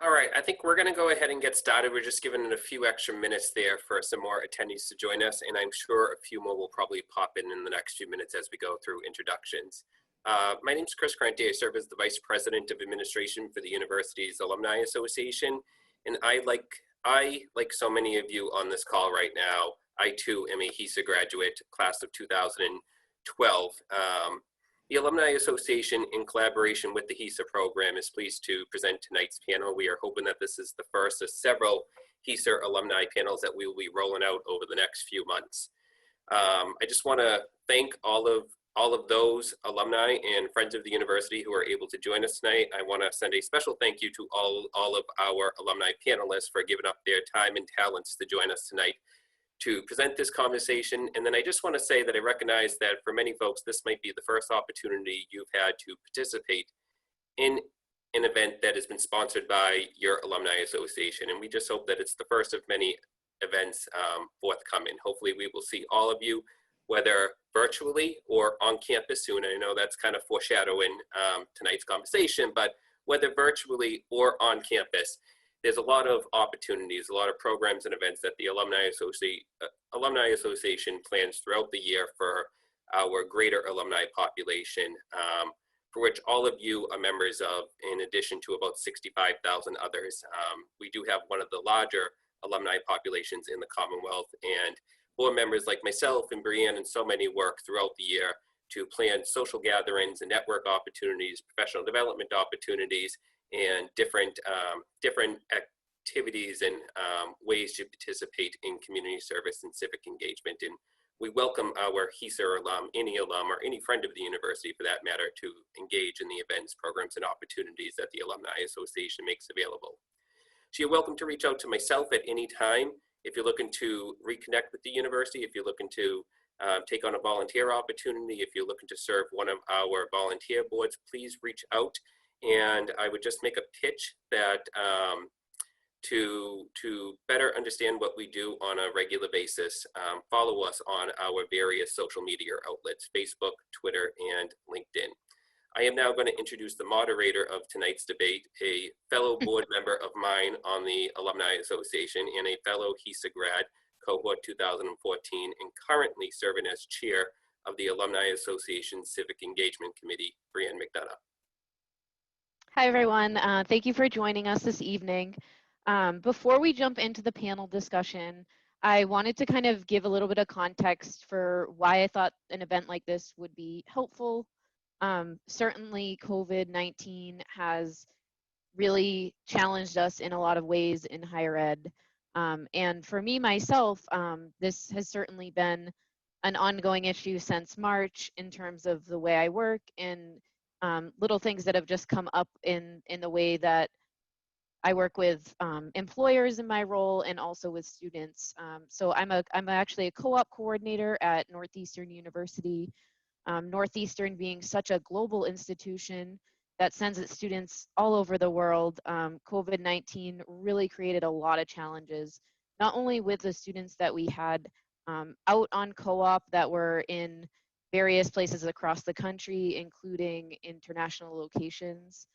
All right, I think we're going to go ahead and get started. We're just giving it a few extra minutes there for some more attendees to join us, and I'm sure a few more will probably pop in the next few minutes as we go through introductions. My name is Chris Cranty. I serve as the Vice President of Administration for the university's Alumni Association, and I, like so many of you on this call right now, I too am a HESA graduate, class of 2012. The Alumni Association, in collaboration with the HESA program, is pleased to present tonight's panel. We are hoping that this is the first of several HESA alumni panels that we will be rolling out over the next few months. I just want to thank all of those alumni and friends of the university who are able to join us tonight. I want to send a special thank you to all of our alumni panelists for giving up their time and talents to join us tonight to present this conversation. And then I just want to say that I recognize that for many folks, this might be the first opportunity you've had to participate in an event that has been sponsored by your alumni association. And we just hope that it's the first of many events forthcoming. Hopefully we will see all of you, whether virtually or on campus soon. I know that's kind of foreshadowing tonight's conversation, but whether virtually or on campus, there's a lot of opportunities, a lot of programs and events that the Alumni Association plans throughout the year for our greater alumni population, for which all of you are members of, in addition to about 65,000 others. We do have one of the larger alumni populations in the Commonwealth, and board members like myself and Brianne and so many work throughout the year to plan social gatherings and network opportunities, professional development opportunities, and different activities and ways to participate in community service and civic engagement. And we welcome our HESA alum, any alum, or any friend of the university for that matter, to engage in the events, programs, and opportunities that the Alumni Association makes available. So you're welcome to reach out to myself at any time if you're looking to reconnect with the university, if you're looking to take on a volunteer opportunity, if you're looking to serve one of our volunteer boards, please reach out. And I would just make a pitch that to better understand what we do on a regular basis, follow us on our various social media outlets, Facebook, Twitter, and LinkedIn. I am now going to introduce the moderator of tonight's debate, a fellow board member of mine on the Alumni Association and a fellow HESA grad, cohort 2014, and currently serving as chair of the Alumni Association Civic Engagement Committee, Brianne McDonough. Hi, everyone. Thank you for joining us this evening. Before we jump into the panel discussion, I wanted to kind of give a little bit of context for why I thought an event like this would be helpful. Certainly, COVID-19 has really challenged us in a lot of ways in higher ed. And for me, myself, this has certainly been an ongoing issue since March in terms of the way I work and little things that have just come up in the way that I work with employers in my role and also with students. So I'm actually a co-op coordinator at Northeastern University. Northeastern being such a global institution that sends its students all over the world, COVID-19 really created a lot of challenges, not only with the students that we had out on co-op that were in various places across the country, including international locations,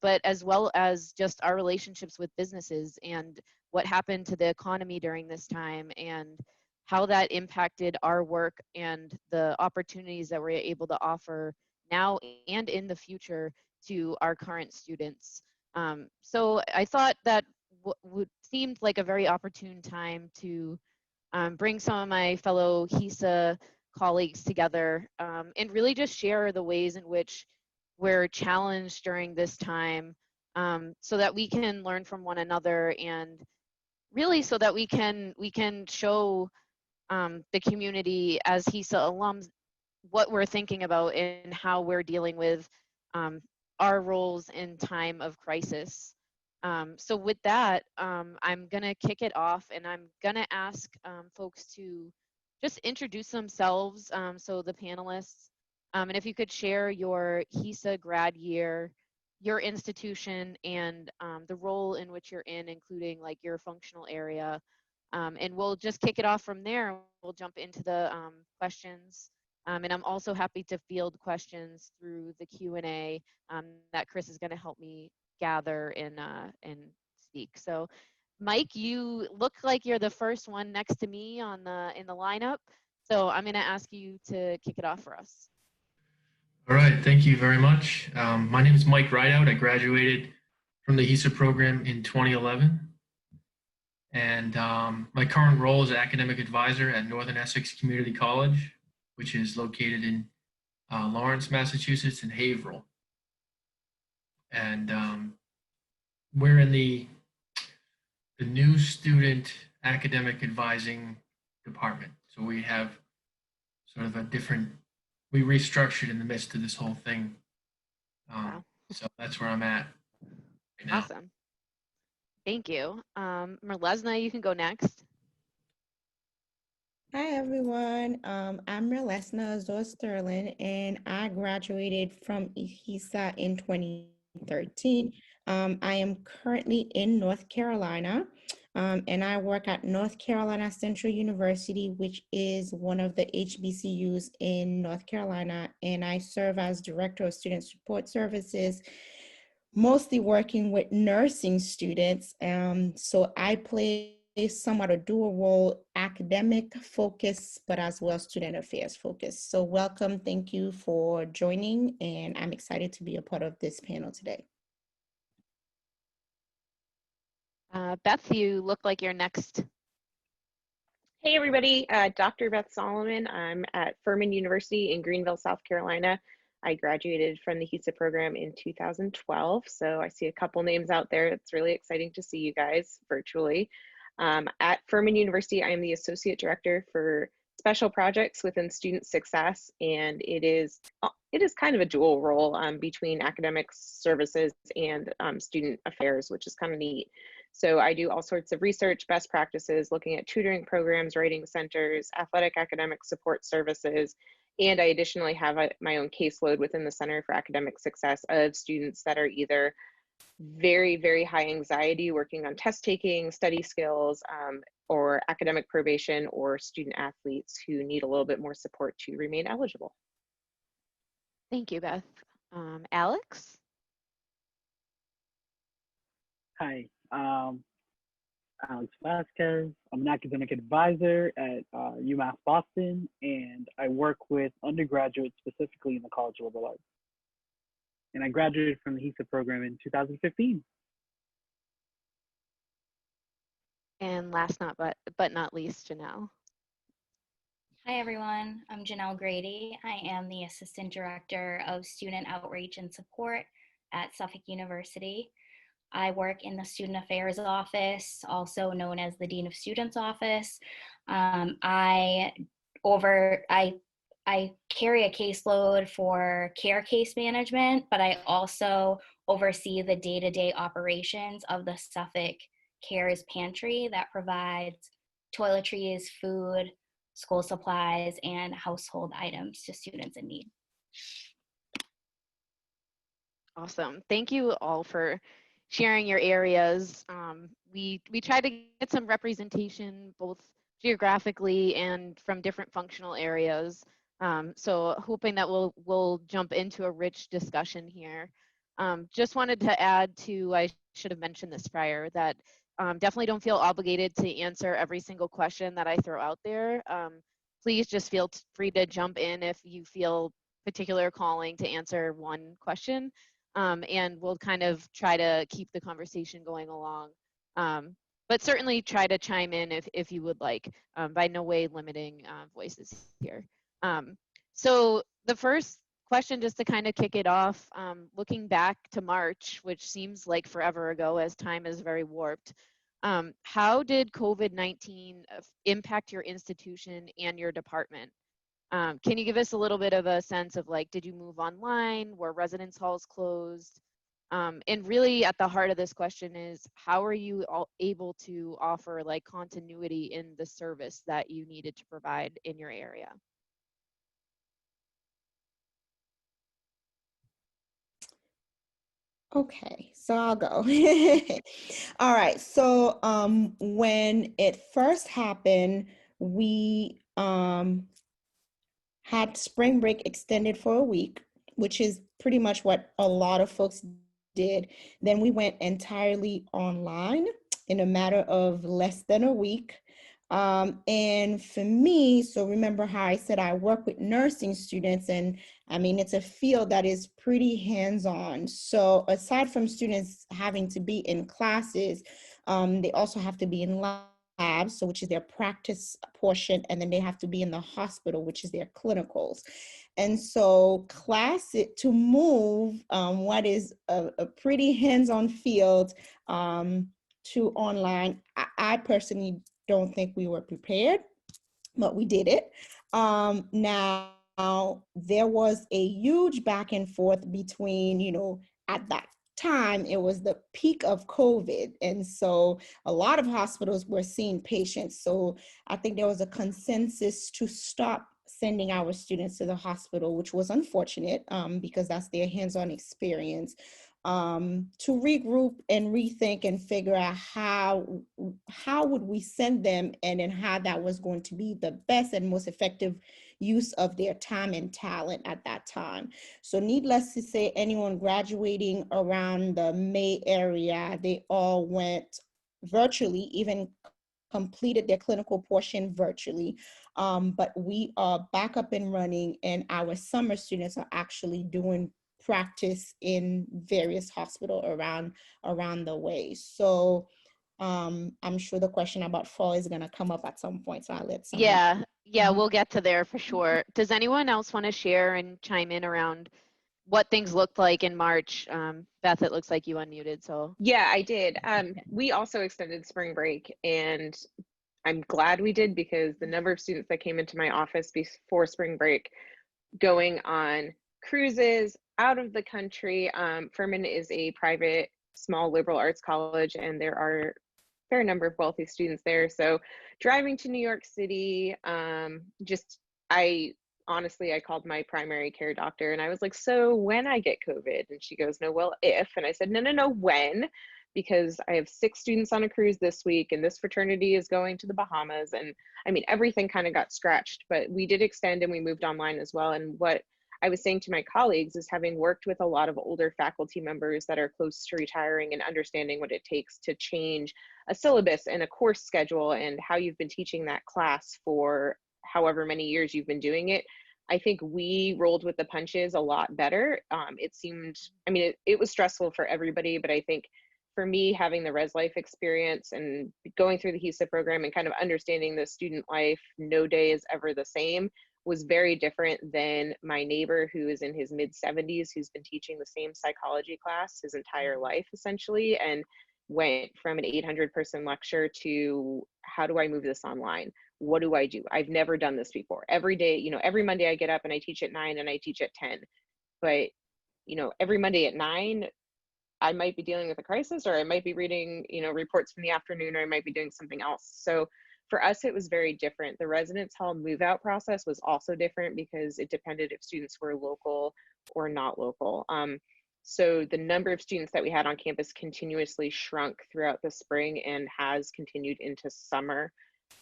but as well as just our relationships with businesses and what happened to the economy during this time and how that impacted our work and the opportunities that we're able to offer now and in the future to our current students. So I thought that seemed like a very opportune time to bring some of my fellow HESA colleagues together and really just share the ways in which we're challenged during this time so that we can learn from one another and really so that we can show the community as HESA alums what we're thinking about and how we're dealing with our roles in time of crisis. So with that, I'm gonna kick it off and I'm gonna ask folks to just introduce themselves, so the panelists, and if you could share your HESA grad year, your institution, and the role in which you're in, including like your functional area. And we'll just kick it off from there. We'll jump into the questions. And I'm also happy to field questions through the Q&A that Chris is going to help me gather and speak. So Mike, you look like you're the first one next to me in the lineup. So I'm going to ask you to kick it off for us. All right, thank you very much. My name is Mike Rideout. I graduated from the HESA program in 2011. And my current role is academic advisor at Northern Essex Community College, which is located in Lawrence, Massachusetts, and Haverhill. And we're in the new student academic advising department. So we have sort of we restructured in the midst of this whole thing. Wow. So that's where I'm at right now. Awesome. Thank you. Mirlesna, you can go next. Hi, everyone. I'm Mirlesna Azor-Sterlin, and I graduated from HESA in 2013. I am currently in North Carolina, and I work at North Carolina Central University, which is one of the HBCUs in North Carolina, and I serve as Director of Student Support Services, mostly working with nursing students. So I play somewhat a dual role, academic focus, but as well student affairs focus. So welcome, thank you for joining, and I'm excited to be a part of this panel today. Beth, you look like you're next. Hey everybody, Dr. Beth Solomon. I'm at Furman University in Greenville, South Carolina. I graduated from the HESA program in 2012, so I see a couple names out there. It's really exciting to see you guys virtually. At Furman University, I am the Associate Director for Special Projects within Student Success, and it is kind of a dual role between academic services and student affairs, which is kind of neat. So I do all sorts of research, best practices, looking at tutoring programs, writing centers, athletic academic support services, and I additionally have my own caseload within the Center for Academic Success of students that are either very, very high anxiety, working on test taking, study skills, or academic probation, or student athletes who need a little bit more support to remain eligible. Thank you, Beth. Alex? Hi, Alex Vasquez. I'm an academic advisor at UMass Boston, and I work with undergraduates specifically in the College of Liberal Arts. And I graduated from the HESA program in 2015. And last but not least, Janelle. Hi everyone, I'm Janelle Grady. I am the Assistant Director of Student Outreach and Support at Suffolk University. I work in the Student Affairs Office, also known as the Dean of Students Office. I carry a caseload for care case management, but I also oversee the day-to-day operations of the Suffolk Cares Pantry that provides toiletries, food, school supplies, and household items to students in need. Awesome. Thank you all for sharing your areas. We try to get some representation both geographically and from different functional areas. So hoping that we'll jump into a rich discussion here. Just wanted to add to, I should have mentioned this prior, that definitely don't feel obligated to answer every single question that I throw out there. Please just feel free to jump in if you feel particular calling to answer one question. And we'll kind of try to keep the conversation going along. But certainly try to chime in if you would like, by no way limiting voices here. So the first question, just to kind of kick it off, looking back to March, which seems like forever ago as time is very warped, how did COVID-19 impact your institution and your department? Can you give us a little bit of a sense of like, did you move online? Were residence halls closed? And really at the heart of this question is, how are you all able to offer like continuity in the service that you needed to provide in your area? Okay, so I'll go. All right, so when it first happened, we had spring break extended for a week, which is pretty much what a lot of folks did. Then we went entirely online in a matter of less than a week. And for me, so remember how I said I work with nursing students, and I mean, it's a field that is pretty hands-on. So aside from students having to be in classes, they also have to be in labs, so which is their practice portion, and then they have to be in the hospital, which is their clinicals. And so to move what is a pretty hands-on field to online, I personally don't think we were prepared, but we did it. Now, there was a huge back and forth between, at that time, it was the peak of COVID. And so a lot of hospitals were seeing patients. So I think there was a consensus to stop sending our students to the hospital, which was unfortunate because that's their hands-on experience. To regroup and rethink and figure out how would we send them, and then how that was going to be the best and most effective use of their time and talent at that time. So needless to say, anyone graduating around the May area, they all went virtually, even completed their clinical portion virtually. But we are back up and running, and our summer students are actually doing practice in various hospitals around the way. So I'm sure the question about fall is going to come up at some point, so I'll let someone. Yeah, we'll get to there for sure. Does anyone else want to share and chime in around what things looked like in March? Beth, it looks like you unmuted, so. Yeah, I did. We also extended spring break, and I'm glad we did, because the number of students that came into my office before spring break going on cruises out of the country. Furman is a private, small liberal arts college, and there are a fair number of wealthy students there. So driving to New York City, I called my primary care doctor and I was like, so when I get COVID? And she goes, no, well, if. And I said, no, when? Because I have 6 students on a cruise this week, and this fraternity is going to the Bahamas. And I mean, everything kind of got stretched, but we did extend and we moved online as well. And what I was saying to my colleagues is, having worked with a lot of older faculty members that are close to retiring and understanding what it takes to change a syllabus and a course schedule and how you've been teaching that class for however many years you've been doing it, I think we rolled with the punches a lot better. It seemed, it was stressful for everybody, but I think for me, having the Res Life experience and going through the HESA program and kind of understanding the student life, no day is ever the same, was very different than my neighbor who is in his mid-70s, who's been teaching the same psychology class his entire life, essentially, and went from an 800-person lecture to, how do I move this online? What do I do? I've never done this before. Every day, every Monday I get up and I teach at 9 and I teach at 10. But, every Monday at 9, I might be dealing with a crisis, or I might be reading, reports from the afternoon, or I might be doing something else. So for us, it was very different. The residence hall move out process was also different because it depended if students were local or not local. So the number of students that we had on campus continuously shrunk throughout the spring and has continued into summer.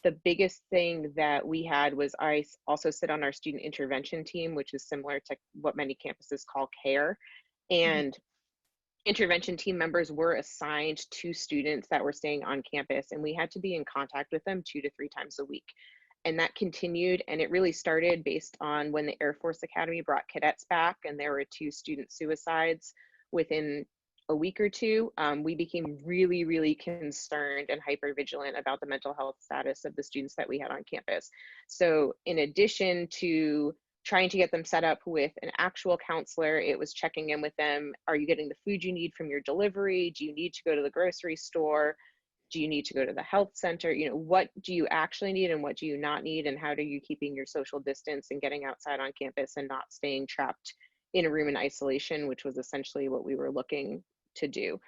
The biggest thing that we had was, I also sit on our student intervention team, which is similar to what many campuses call CARE. And intervention team members were assigned to students that were staying on campus, and we had to be in contact with them 2 to 3 times a week. And that continued, and it really started based on when the Air Force Academy brought cadets back and there were 2 student suicides within a week or 2. We became really, really concerned and hypervigilant about the mental health status of the students that we had on campus. So in addition to trying to get them set up with an actual counselor, it was checking in with them. Are you getting the food you need from your delivery? Do you need to go to the grocery store? Do you need to go to the health center? What do you actually need and what do you not need? And how are you keeping your social distance and getting outside on campus and not staying trapped in a room in isolation, which was essentially what we were looking to do.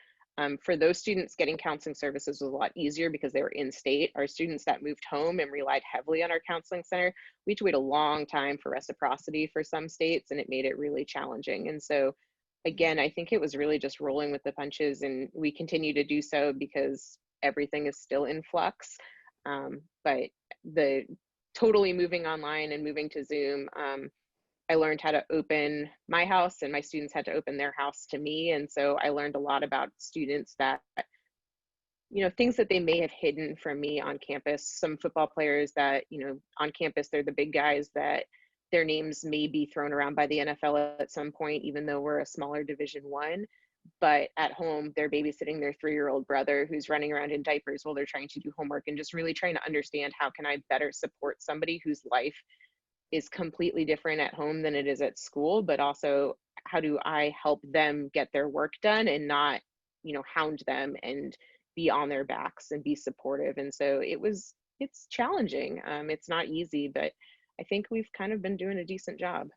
For those students, getting counseling services was a lot easier because they were in state. Our students that moved home and relied heavily on our counseling center, we had to wait a long time for reciprocity for some states, and it made it really challenging. And so again, I think it was really just rolling with the punches, and we continue to do so because everything is still in flux. But the totally moving online and moving to Zoom, I learned how to open my house, and my students had to open their house to me. And so I learned a lot about students that, you know, things that they may have hidden from me on campus. Some football players that, you know, on campus, they're the big guys that their names may be thrown around by the NFL at some point, even though we're a smaller Division I. But at home, they're babysitting their 3-year-old brother who's running around in diapers while they're trying to do homework, and just really trying to understand how can I better support somebody whose life is completely different at home than it is at school, but also how do I help them get their work done and not, you know, hound them and be on their backs and be supportive. And so it's challenging. It's not easy, but I think we've kind of been doing a decent job.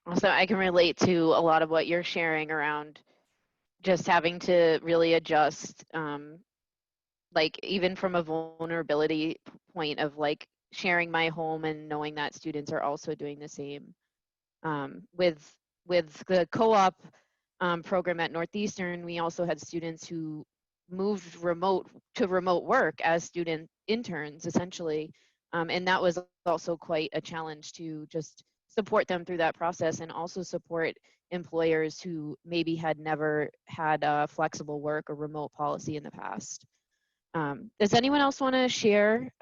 Also, I can relate to a lot of what you're sharing around just having to really adjust, like even from a vulnerability point of like sharing my home and knowing that students are also doing the same. With the co-op program at Northeastern, we also had students who moved remote work as student interns, essentially. And that was also quite a challenge to just support them through that process, and also support employers who maybe had never had a flexible work or remote policy in the past. Does anyone else want to share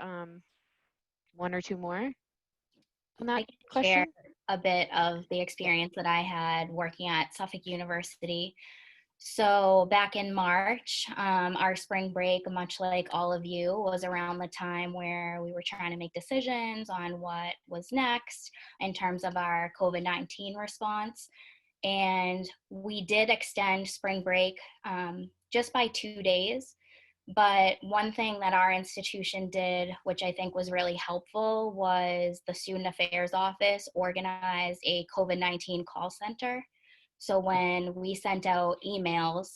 one or two more on that question? Share a bit of the experience that I had working at Suffolk University. So back in March, our spring break, much like all of you, was around the time where we were trying to make decisions on what was next in terms of our COVID-19 response. And we did extend spring break just by 2 days. But one thing that our institution did, which I think was really helpful, was the Student Affairs Office organized a COVID-19 call center. So when we sent out emails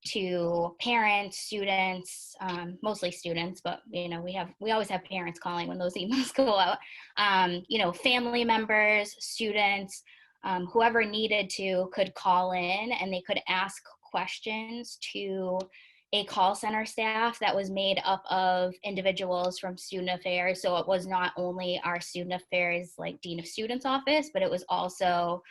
to parents, students, mostly students, but you know, we always have parents calling when those emails go out. You know, family members, students, whoever needed to could call in, and they could ask questions to a call center staff that was made up of individuals from student affairs. So it was not only our student affairs, like Dean of Students office, but it was also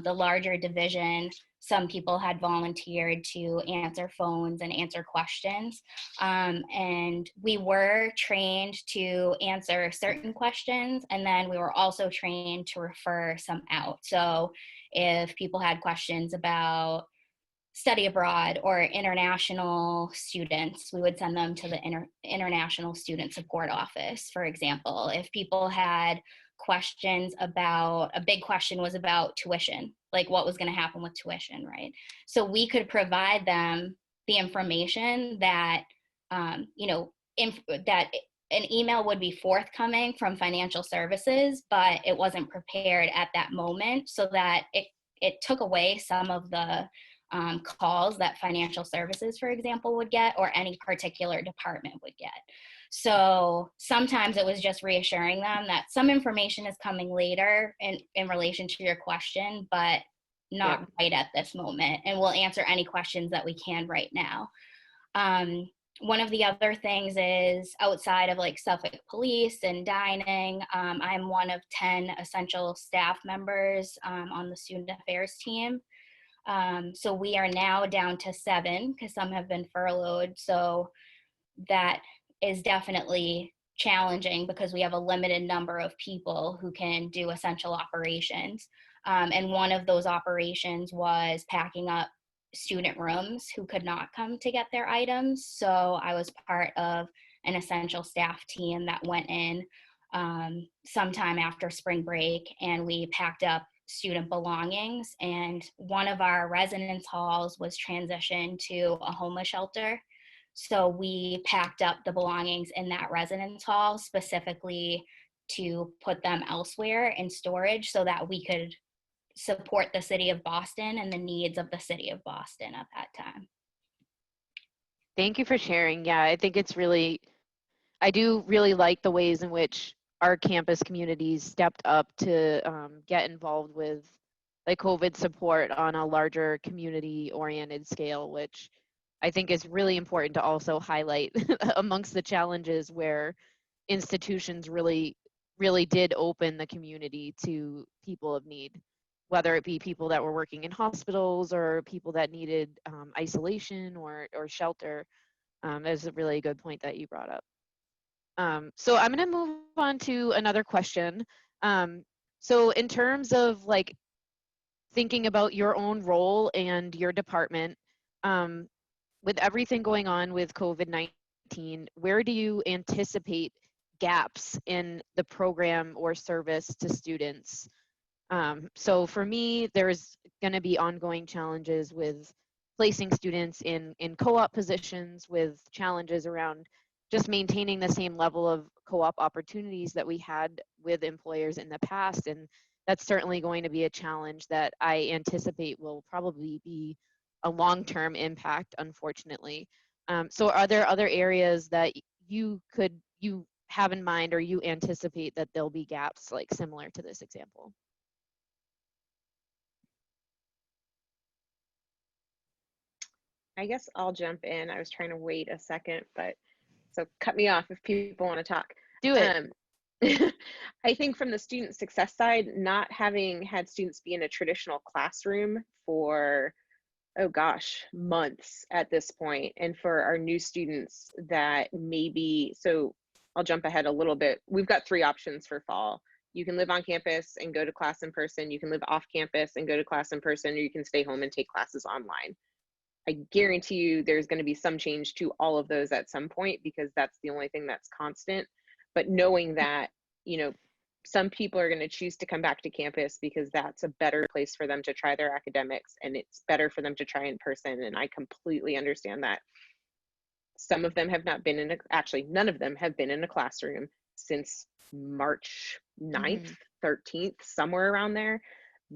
the larger division. Some people had volunteered to answer phones and answer questions. And we were trained to answer certain questions, and then we were also trained to refer some out. So if people had questions about study abroad or international students, we would send them to the International Student Support Office, for example. If people had questions about, a big question was about tuition, like what was going to happen with tuition, right? So we could provide them the information that, you know, that an email would be forthcoming from financial services, but it wasn't prepared at that moment, so that it took away some of the calls that financial services, for example, would get, or any particular department would get. So sometimes it was just reassuring them that some information is coming later in relation to your question, but not right at this moment. And we'll answer any questions that we can right now. One of the other things is, outside of like Suffolk Police and dining, I'm one of 10 essential staff members on the student affairs team. So we are now down to 7 because some have been furloughed. So that is definitely challenging because we have a limited number of people who can do essential operations. And one of those operations was packing up student rooms who could not come to get their items. So I was part of an essential staff team that went in sometime after spring break, and we packed up student belongings. And one of our residence halls was transitioned to a homeless shelter. So we packed up the belongings in that residence hall specifically to put them elsewhere in storage so that we could support the city of Boston and the needs of the city of Boston at that time. Thank you for sharing. Yeah, I think it's really, I do really like the ways in which our campus communities stepped up to get involved with like COVID support on a larger community-oriented scale, which I think is really important to also highlight amongst the challenges where institutions really really did open the community to people of need, whether it be people that were working in hospitals or people that needed isolation or shelter. That's a really good point that you brought up. So I'm going to move on to another question. So in terms of like thinking about your own role and your department, with everything going on with COVID-19, where do you anticipate gaps in the program or service to students? So for me, there's going to be ongoing challenges with placing students in co-op positions, with challenges around just maintaining the same level of co-op opportunities that we had with employers in the past. And that's certainly going to be a challenge that I anticipate will probably be a long-term impact, unfortunately. So are there other areas that you have in mind, or you anticipate that there'll be gaps like similar to this example? I guess I'll jump in. I was trying to wait a second, but so cut me off if people want to talk. Do it. I think from the student success side, not having had students be in a traditional classroom for, oh gosh, months at this point, and for our new students that maybe, so I'll jump ahead a little bit. We've got 3 options for fall. You can live on campus and go to class in person. You can live off campus and go to class in person, or you can stay home and take classes online. I guarantee you there's going to be some change to all of those at some point, because that's the only thing that's constant. But knowing that, you know, some people are going to choose to come back to campus because that's a better place for them to try their academics, and it's better for them to try in person. And I completely understand that. Some of them have not been in actually none of them have been in a classroom since March 9th, 13th, somewhere around there.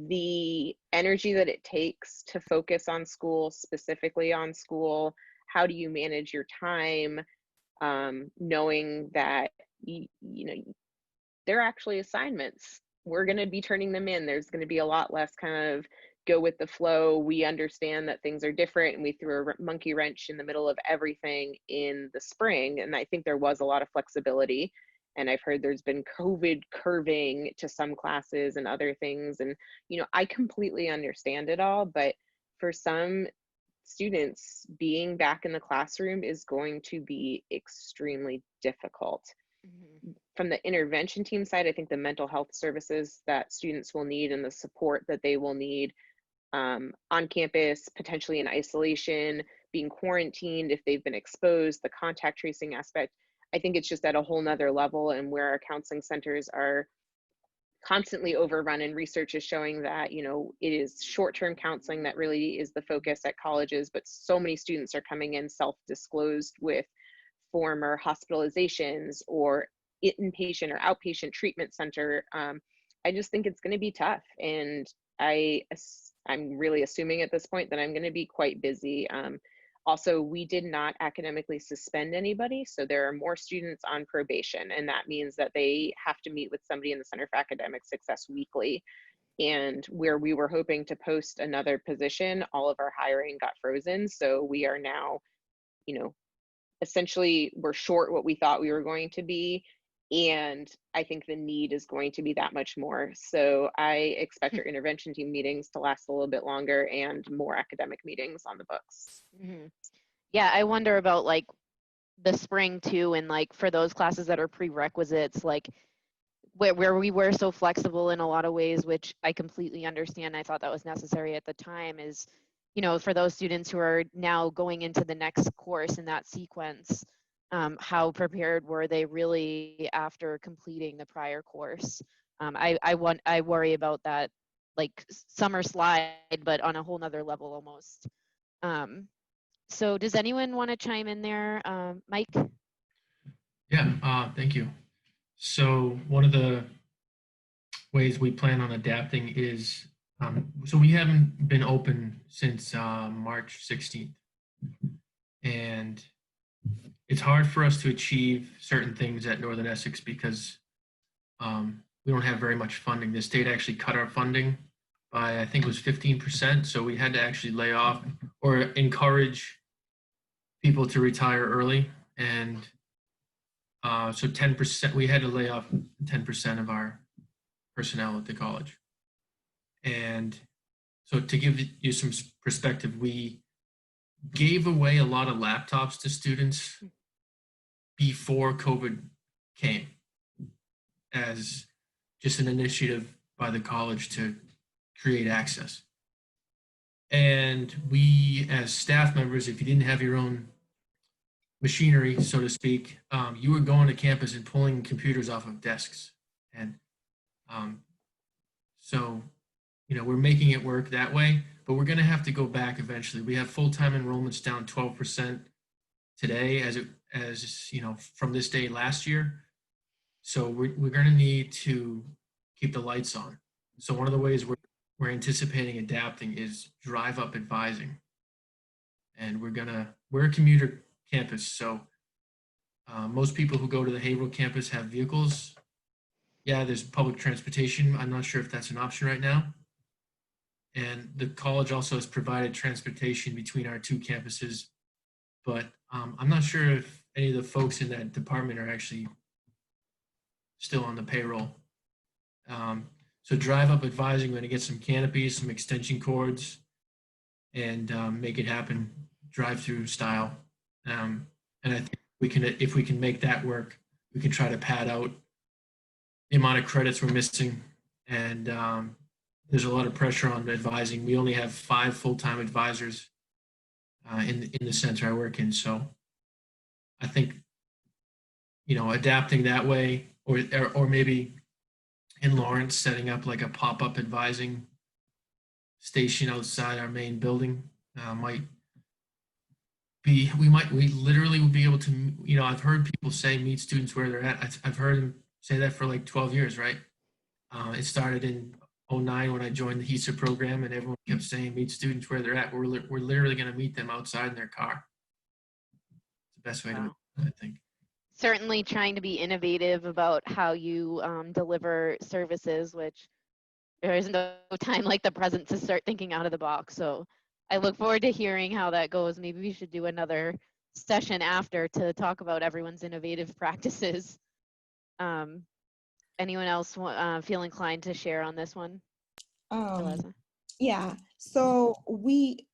The energy that it takes to focus on school, specifically on school, how do you manage your time, knowing that you know they're actually assignments, we're going to be turning them in, there's going to be a lot less kind of go with the flow. We understand that things are different, and we threw a monkey wrench in the middle of everything in the spring, and I think there was a lot of flexibility. And I've heard there's been COVID curving to some classes and other things. And, you know, I completely understand it all, but for some students, being back in the classroom is going to be extremely difficult. From the intervention team side, I think the mental health services that students will need and the support that they will need on campus, potentially in isolation, being quarantined if they've been exposed, the contact tracing aspect, I think it's just at a whole nother level, and where our counseling centers are constantly overrun, and research is showing that, you know, it is short-term counseling that really is the focus at colleges, but so many students are coming in self-disclosed with former hospitalizations or inpatient or outpatient treatment center. I just think it's going to be tough, and I'm really assuming at this point that I'm going to be quite busy. Also, we did not academically suspend anybody, so there are more students on probation, and that means that they have to meet with somebody in the Center for Academic Success weekly. And where we were hoping to post another position, all of our hiring got frozen. So we are now, you know, essentially we're short what we thought we were going to be. And I think the need is going to be that much more. So I expect our intervention team meetings to last a little bit longer and more academic meetings on the books. Yeah, I wonder about like the spring too, and like for those classes that are prerequisites, like where we were so flexible in a lot of ways, which I completely understand. I thought that was necessary at the time, is, you know, for those students who are now going into the next course in that sequence, how prepared were they really after completing the prior course? I worry about that, like summer slide, but on a whole nother level almost. So does anyone want to chime in there? Mike? Yeah, thank you. So one of the ways we plan on adapting is, so we haven't been open since March 16th. And it's hard for us to achieve certain things at Northern Essex because we don't have very much funding. The state actually cut our funding by, I think it was 15%. So we had to actually lay off or encourage people to retire early. And So 10%, we had to lay off 10% of our personnel at the college. And so to give you some perspective, we gave away a lot of laptops to students before COVID came as just an initiative by the college to create access. And we, as staff members, if you didn't have your own machinery, so to speak, you were going to campus and pulling computers off of desks. And so, you know, we're making it work that way, but we're going to have to go back eventually. We have full-time enrollments down 12% today, as you know, from this day last year. So we're going to need to keep the lights on. So one of the ways we're anticipating adapting is drive up advising. And we're a commuter campus. So most people who go to the Haverhill campus have vehicles. Yeah, there's public transportation. I'm not sure if that's an option right now. And the college also has provided transportation between our two campuses. But I'm not sure if any of the folks in that department are actually still on the payroll. So drive up advising, we're going to get some canopies, some extension cords, and make it happen drive-through style. And I think if we can make that work, we can try to pad out the amount of credits we're missing. And there's a lot of pressure on advising. We only have 5 full-time advisors in the center I work in. So I think, you know, adapting that way, or maybe in Lawrence, setting up like a pop-up advising station outside our main building might be, we literally would be able to, you know, I've heard people say meet students where they're at. I've heard them say that for like 12 years, right? It started in 2009 when I joined the HESA program, and everyone kept saying meet students where they're at. We're literally going to meet them outside in their car. It's the best way to, I think. Certainly trying to be innovative about how you deliver services, which there is no time like the present to start thinking out of the box. So I look forward to hearing how that goes. Maybe we should do another session after to talk about everyone's innovative practices. Anyone else feel inclined to share on this one? Yeah, so which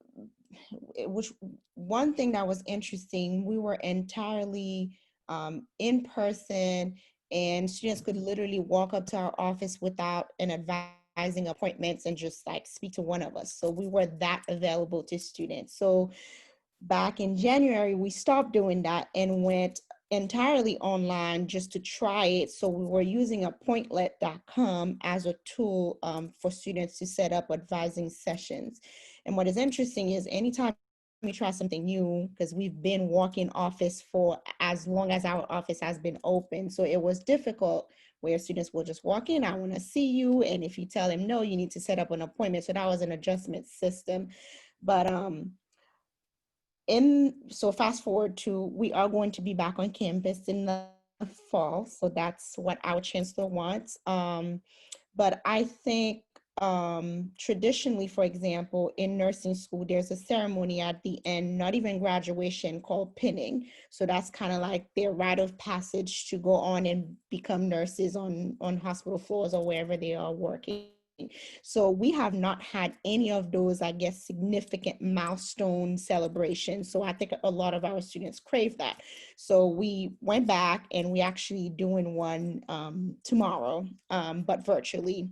one thing that was interesting, we were entirely in person, and students could literally walk up to our office without an advising appointments and just like speak to one of us. So we were that available to students. So back in January, we stopped doing that and went entirely online just to try it. So we were using appointlet.com as a tool for students to set up advising sessions. And what is interesting is anytime we try something new, because we've been walking office for as long as our office has been open. So it was difficult where students will just walk in, I want to see you. And if you tell them no, you need to set up an appointment. So that was an adjustment system. But so fast forward to, we are going to be back on campus in the fall. So that's what our chancellor wants. But I think traditionally, for example, in nursing school, there's a ceremony at the end, not even graduation, called pinning. So that's kind of like their rite of passage to go on and become nurses on hospital floors or wherever they are working. So we have not had any of those, I guess, significant milestone celebrations. So I think a lot of our students crave that. So we went back and we actually doing one tomorrow, but virtually.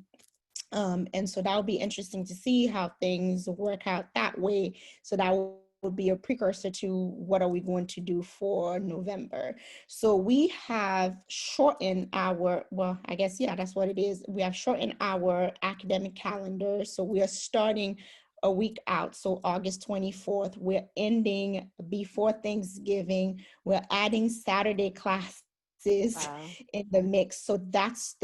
And so that would be interesting to see how things work out that way. So that would be a precursor to what are we going to do for November. So we have shortened our, well, I guess, yeah, that's what it is. We have shortened our academic calendar. So we are starting a week out. So August 24th, we're ending before Thanksgiving. We're adding Saturday classes in the mix. So that's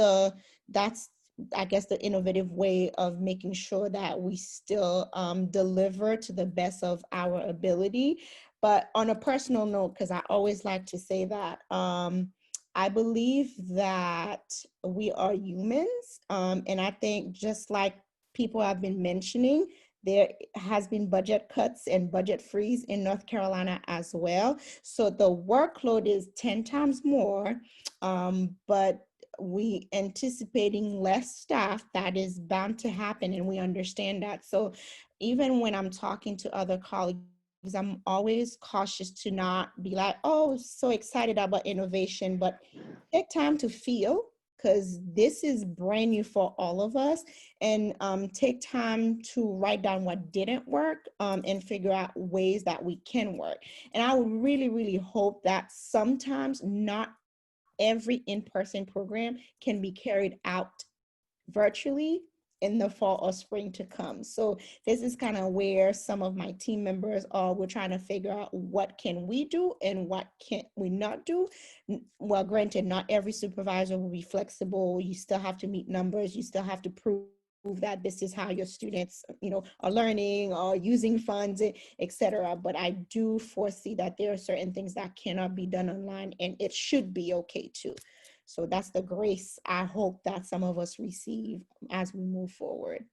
I guess the innovative way of making sure that we still deliver to the best of our ability. But on a personal note, because I always like to say that, I believe that we are humans. And I think just like people have been mentioning, there has been budget cuts and budget freeze in North Carolina as well. So the workload is 10 times more, but we anticipating less staff. That is bound to happen, and we understand that. So even when I'm talking to other colleagues, I'm always cautious to not be like, oh, so excited about innovation, but take time to feel, because this is brand new for all of us, and take time to write down what didn't work, and figure out ways that we can work. And I would really, really hope that sometimes not every in-person program can be carried out virtually in the fall or spring to come. So this is kind of where some of my team members are. We're trying to figure out what can we do and what can't we not do. Well, granted, not every supervisor will be flexible. You still have to meet numbers. You still have to prove that this is how your students, are learning or using funds, etc. But I do foresee that there are certain things that cannot be done online, and it should be okay too. So that's the grace I hope that some of us receive as we move forward.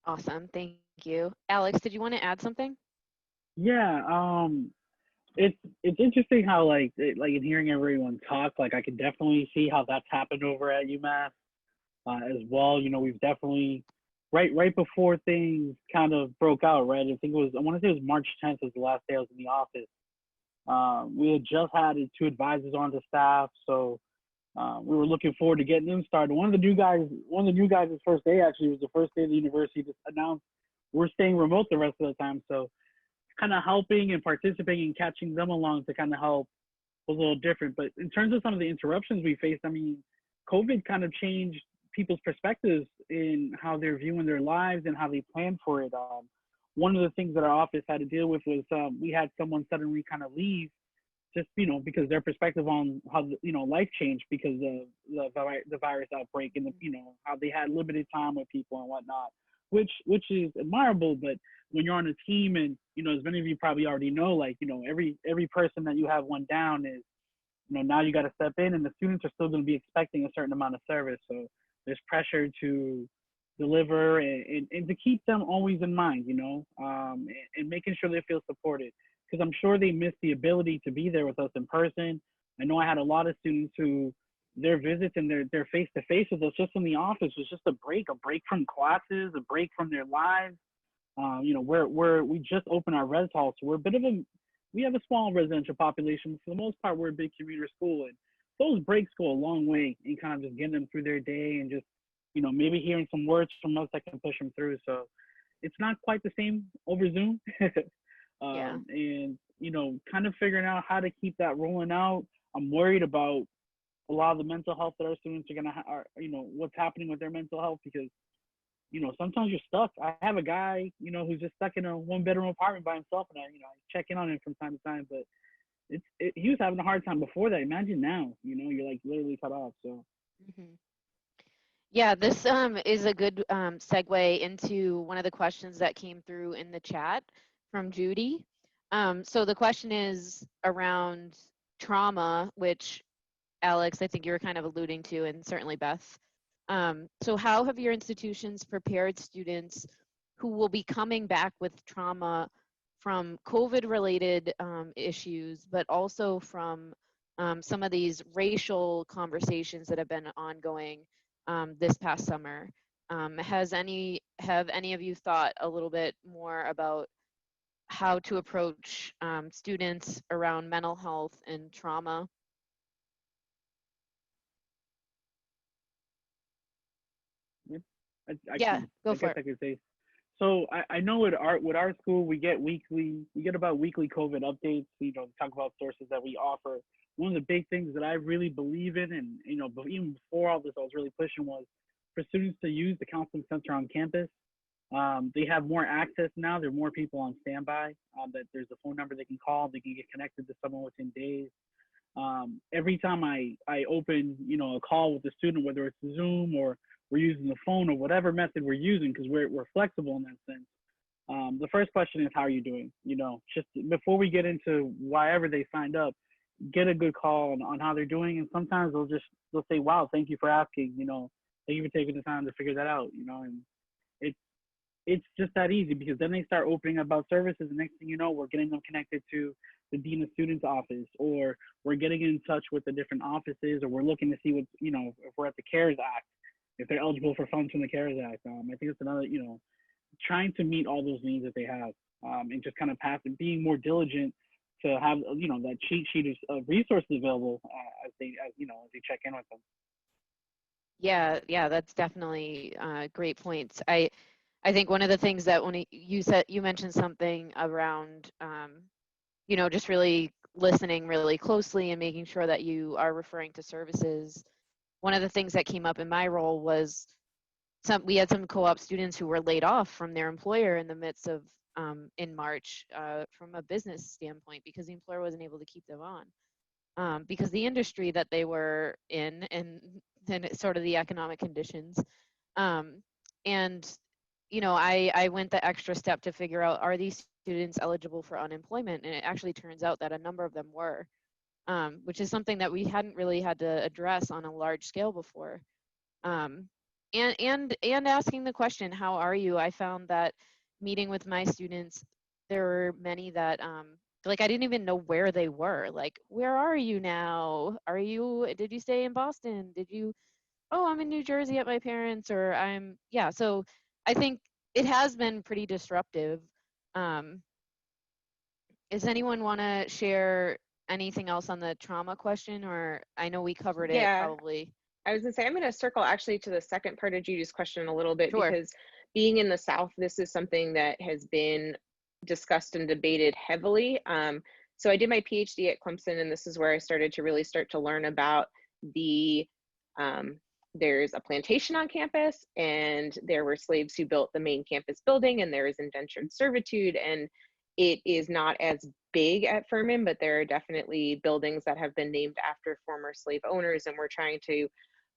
Awesome, thank you. Alex, did you want to add something? Yeah, it's interesting how like in hearing everyone talk, like I can definitely see how that's happened over at UMass as well. We've definitely right before things kind of broke out, right? I want to say it was March 10th was the last day I was in the office. We had just had 2 advisors on the staff, so we were looking forward to getting them started. One of the new guys' first day actually was the first day of the university to announce we're staying remote the rest of the time. So kind of helping and participating and catching them along to kind of help was a little different. But in terms of some of the interruptions we faced, I mean, COVID kind of changed people's perspectives in how they're viewing their lives and how they plan for it. One of the things that our office had to deal with was we had someone suddenly kind of leave, just because their perspective on how life changed because of the virus outbreak, and how they had limited time with people and whatnot, which is admirable. But when you're on a team, and as many of you probably already know, like every person that you have one down is now you got to step in, and the students are still going to be expecting a certain amount of service. So there's pressure to deliver and to keep them always in mind, and making sure they feel supported, because I'm sure they miss the ability to be there with us in person. I know I had a lot of students who their visits and their face-to-face with us just in the office was just a break from classes, a break from their lives. We just opened our res hall, so we have a small residential population, but for the most part, we're a big commuter school, and those breaks go a long way in kind of just getting them through their day and just maybe hearing some words from us that can push them through. So it's not quite the same over Zoom. Yeah. And, kind of figuring out how to keep that rolling out. I'm worried about a lot of the mental health that our students are going to have, what's happening with their mental health, because, sometimes you're stuck. I have a guy, who's just stuck in a 1-bedroom apartment by himself, and I check in on him from time to time, but he was having a hard time before that. Imagine now, you're like literally cut off. So. Mm-hmm. Yeah, this is a good segue into one of the questions that came through in the chat from Judy. So the question is around trauma, which Alex, I think you were kind of alluding to, and certainly Beth. So how have your institutions prepared students who will be coming back with trauma from COVID-related issues, but also from some of these racial conversations that have been ongoing this past summer? Have any of you thought a little bit more about how to approach students around mental health and trauma? Go for it. I could say. So I know with our school we get about weekly COVID updates. Talk about sources that we offer. One of the big things that I really believe in, and even before all this, I was really pushing, was for students to use the counseling center on campus. They have more access now. There are more people on standby. That there's a phone number they can call. They can get connected to someone within days. Every time I open a call with a student, whether it's Zoom or we're using the phone or whatever method we're using, because we're flexible in that sense. The first question is, how are you doing? Just before we get into why ever they signed up, get a good call on how they're doing. And sometimes they'll say, wow, thank you for asking, thank you for taking the time to figure that out, and it's just that easy, because then they start opening about services, and next thing you know, we're getting them connected to the dean of students office, or we're getting in touch with the different offices, or we're looking to see what's, if we're at the CARES Act, if they're eligible for funds from the CARES Act. I think it's another, trying to meet all those needs that they have, and just kind of being more diligent to have, that cheat sheet of resources available as they check in with them. Yeah, that's definitely great points. I think one of the things that when you mentioned something around, just really listening really closely and making sure that you are referring to services. One of the things that came up in my role was we had some co-op students who were laid off from their employer in the midst of in March from a business standpoint, because the employer wasn't able to keep them on because the industry that they were in and then sort of the economic conditions. I went the extra step to figure out, are these students eligible for unemployment? And it actually turns out that a number of them were, which is something that we hadn't really had to address on a large scale before. And asking the question, how are you? I found that meeting with my students, there were many that I didn't even know where they were. Like, where are you now? Did you stay in Boston? I'm in New Jersey at my parents', or so I think it has been pretty disruptive. Does anyone want to share anything else on the trauma question, or I know we covered it probably. I was gonna say, I'm gonna circle actually to the second part of Judy's question a little bit, Sure. because being in the South, this is something that has been discussed and debated heavily. So I did my PhD at Clemson, and this is where I started to learn about there's a plantation on campus, and there were slaves who built the main campus building, and there is indentured servitude, and it is not as big at Furman, but there are definitely buildings that have been named after former slave owners, and we're trying to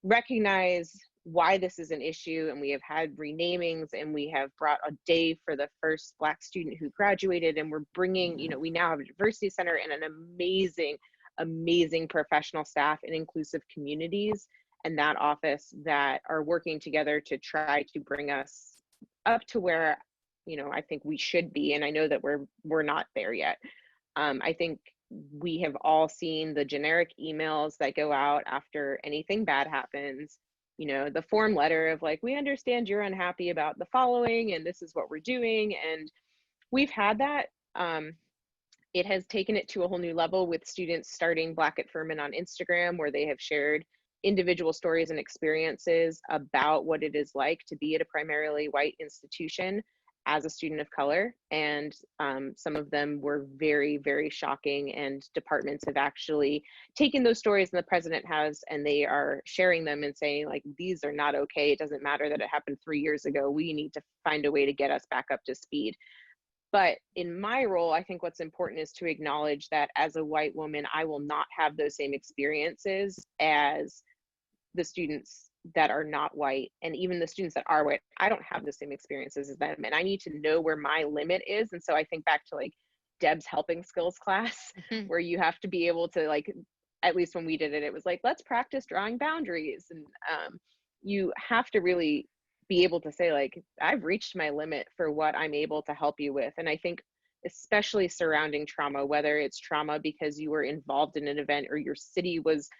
recognize why this is an issue. And we have had renamings, and we have brought a day for the first Black student who graduated, and we're bringing, we now have a diversity center and an amazing professional staff and inclusive communities and that office that are working together to try to bring us up to where, I think we should be. And I know that we're not there yet. I think we have all seen the generic emails that go out after anything bad happens, the form letter of like, we understand you're unhappy about the following, and this is what we're doing. And we've had that. It has taken it to a whole new level with students starting Black at Furman on Instagram, where they have shared individual stories and experiences about what it is like to be at a primarily white institution as a student of color. And some of them were very, very shocking, and departments have actually taken those stories, and the president has, and they are sharing them and saying, like, these are not okay. It doesn't matter that it happened 3 years ago. We need to find a way to get us back up to speed. But in my role, I think what's important is to acknowledge that as a white woman, I will not have those same experiences as the students that are not white, and even the students that are white, I don't have the same experiences as them, and I need to know where my limit is. And so I think back to like Deb's helping skills class, where you have to be able to, like, at least when we did it, it was like, let's practice drawing boundaries. And you have to really be able to say, like, I've reached my limit for what I'm able to help you with. And I think especially surrounding trauma, whether it's trauma because you were involved in an event, or your city was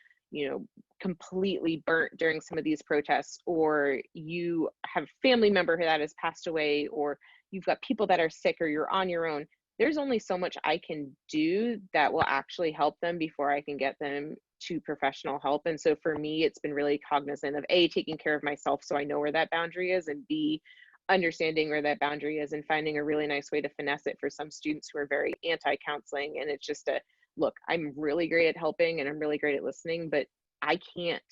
completely burnt during some of these protests, or you have a family member that has passed away, or you've got people that are sick, or you're on your own, there's only so much I can do that will actually help them before I can get them to professional help. And so for me, it's been really cognizant of A, taking care of myself so I know where that boundary is, and B, understanding where that boundary is and finding a really nice way to finesse it for some students who are very anti-counseling. And it's just look, I'm really great at helping and I'm really great at listening, but I can't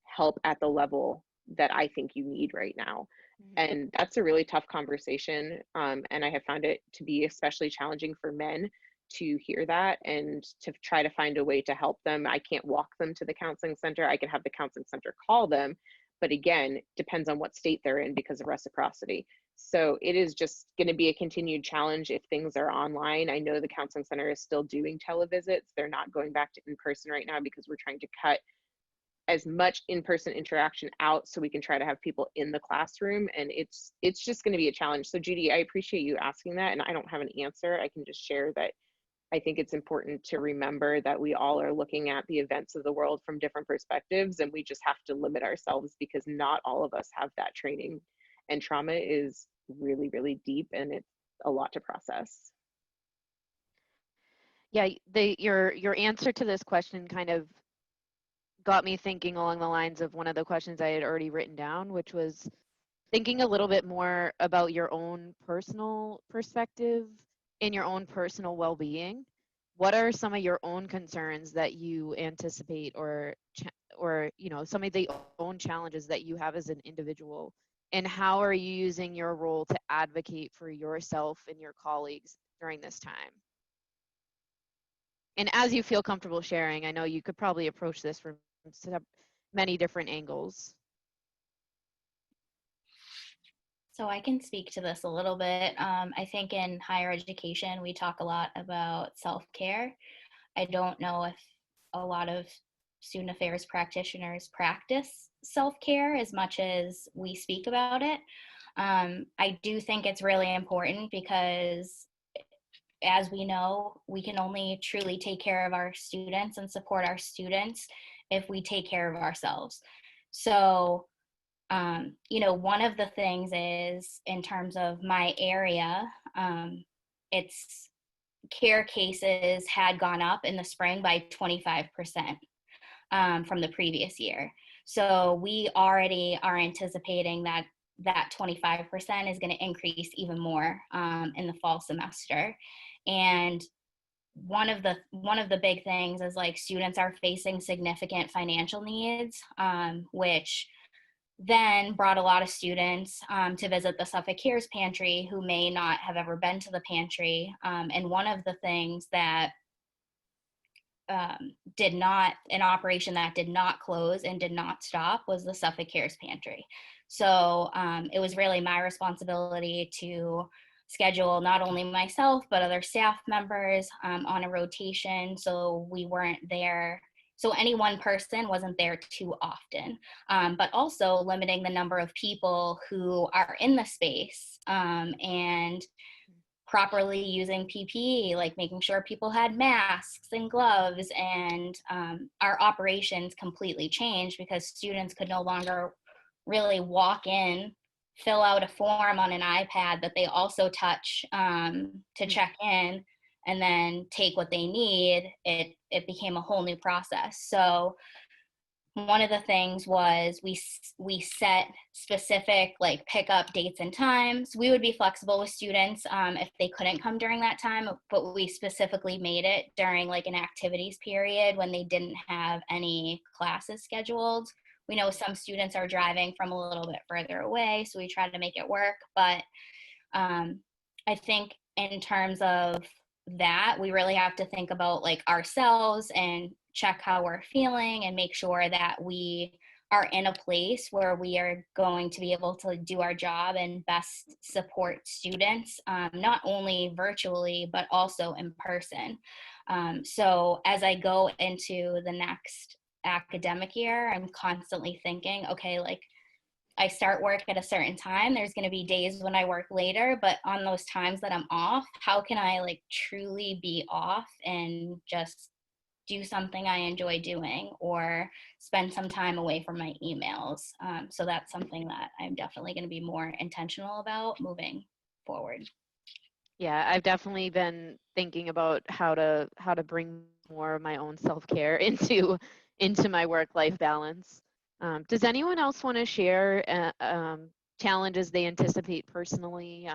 help at the level that I think you need right now. And that's a really tough conversation. And I have found it to be especially challenging for men to hear that and to try to find a way to help them. I can't walk them to the counseling center. I can have the counseling center call them. But again, depends on what state they're in because of reciprocity. So it is just going to be a continued challenge if things are online. I know the counseling center is still doing televisits. They're not going back to in person right now because we're trying to cut as much in-person interaction out so we can try to have people in the classroom. And it's just going to be a challenge. So Judy, I appreciate you asking that. And I don't have an answer. I can just share that I think it's important to remember that we all are looking at the events of the world from different perspectives, and we just have to limit ourselves because not all of us have that training, and trauma is really, really deep and it's a lot to process. Yeah, your answer to this question kind of got me thinking along the lines of one of the questions I had already written down, which was thinking a little bit more about your own personal perspective and your own personal well-being. What are some of your own concerns that you anticipate, or you know, some of the own challenges that you have as an individual, and how are you using your role to advocate for yourself and your colleagues during this time? And as you feel comfortable sharing, I know you could probably approach this from many different angles. So I can speak to this a little bit. I think in higher education, we talk a lot about self-care. I don't know if a lot of student affairs practitioners practice self-care as much as we speak about it. I do think it's really important because, as we know, we can only truly take care of our students and support our students if we take care of ourselves. So, you know, one of the things is, in terms of my area, it's care cases had gone up in the spring by 25% from the previous year. So we already are anticipating that that 25% is going to increase even more in the fall semester. And one of the big things is, like, students are facing significant financial needs, which then brought a lot of students to visit the Suffolk Cares Pantry who may not have ever been to the pantry. And one of the things that an operation that did not close and did not stop was the Suffolk Cares Pantry. So it was really my responsibility to schedule not only myself, but other staff members on a rotation, so we weren't there. So any one person wasn't there too often, but also limiting the number of people who are in the space and properly using PPE, like making sure people had masks and gloves. And our operations completely changed because students could no longer really walk in, fill out a form on an iPad that they also touch to check in, and then take what they need. It became a whole new process. So one of the things was we set specific, like, pickup dates and times. We would be flexible with students if they couldn't come during that time, but we specifically made it during, like, an activities period when they didn't have any classes scheduled. We know some students are driving from a little bit further away, so we try to make it work. But I think in terms of that, we really have to think about, like, ourselves and check how we're feeling and make sure that we are in a place where we are going to be able to do our job and best support students, not only virtually, but also in person. So as I go into the next academic year, I'm constantly thinking, okay, like, I start work at a certain time. There's going to be days when I work later, but on those times that I'm off, how can I, like, truly be off and just do something I enjoy doing, or spend some time away from my emails? So that's something that I'm definitely going to be more intentional about moving forward. Yeah, I've definitely been thinking about how to bring more of my own self-care into my work-life balance. Does anyone else want to share challenges they anticipate personally?